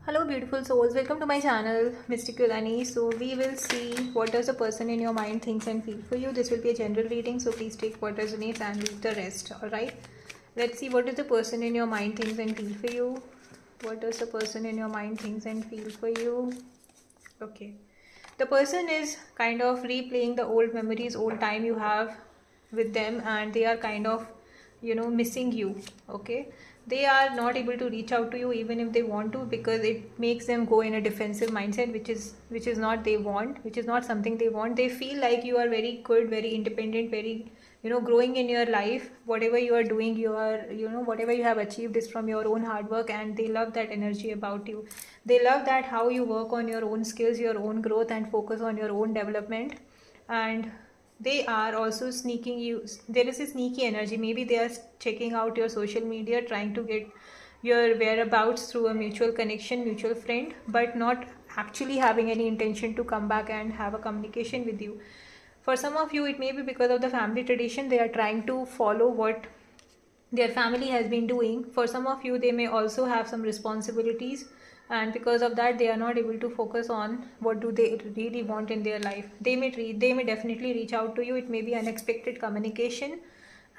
Hello beautiful souls, welcome to my channel Mystical Annie. So we will see what does the person in your mind thinks and feel for you. This will be a general reading, so please take what resonates and leave the rest. Alright, let's see what does the person in your mind thinks and feel for you. What does the person in your mind thinks and feel for you? Okay, the person is kind of replaying the old memories, old time you have with them, and they are kind of missing you. Okay, they are not able to reach out to you even if they want to, because it makes them go in a defensive mindset, which is not they want, which is not something they want. They feel like you are very good, very independent, very growing in your life. Whatever you are doing, you are whatever you have achieved is from your own hard work, and they love that energy about you. They love that how you work on your own skills, your own growth, and focus on your own development. And they are also sneaking you. There is a sneaky energy. Maybe they are checking out your social media, trying to get your whereabouts through a mutual connection, mutual friend, but not actually having any intention to come back and have a communication with you. For some of you, it may be because of the family tradition. They are trying to follow what their family has been doing. For some of you, they may also have some responsibilities, and because of that they are not able to focus on what do they really want in their life. They may definitely reach out to you. It may be unexpected communication,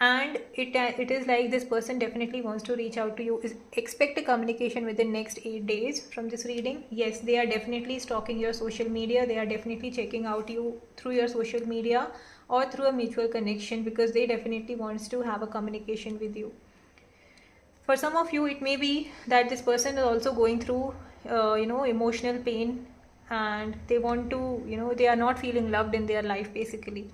and it is like this person definitely wants to reach out to you. Expect a communication within next 8 days from this reading. Yes, they are definitely stalking your social media. They are definitely checking out you through your social media or through a mutual connection, because they definitely wants to have a communication with you. For some of you, it may be that this person is also going through emotional pain, and they want to they are not feeling loved in their life basically.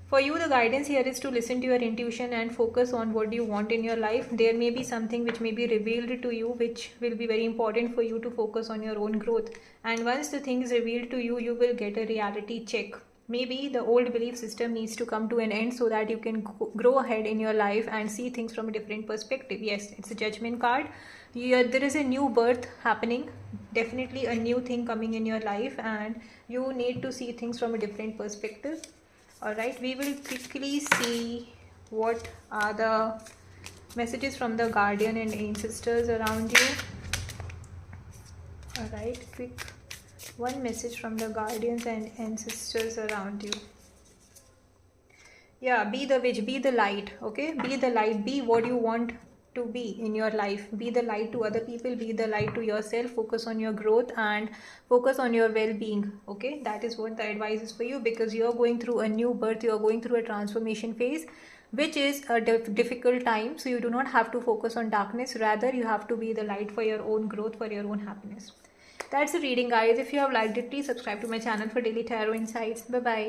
For you, the guidance here is to listen to your intuition and focus on what you want in your life. There may be something which may be revealed to you, which will be very important for you to focus on your own growth. And once the thing is revealed to you, you will get a reality check. Maybe the old belief system needs to come to an end so that you can grow ahead in your life and see things from a different perspective. Yes, it's a judgment card. There is a new birth happening, definitely a new thing coming in your life, and you need to see things from a different perspective. Alright, we will quickly see what are the messages from the guardian and ancestors around you. Alright, quick one message from the guardians and ancestors around you. Yeah, be the witch, be the light. Okay, be the light, be what you want to be in your life. Be the light to other people, be the light to yourself. Focus on your growth and focus on your well-being. Okay, that is what the advice is for you, because you are going through a new birth, you are going through a transformation phase, which is a difficult time. So you do not have to focus on darkness, rather you have to be the light for your own growth, for your own happiness. That's the reading, guys. If you have liked it, please subscribe to my channel for daily tarot insights. Bye bye.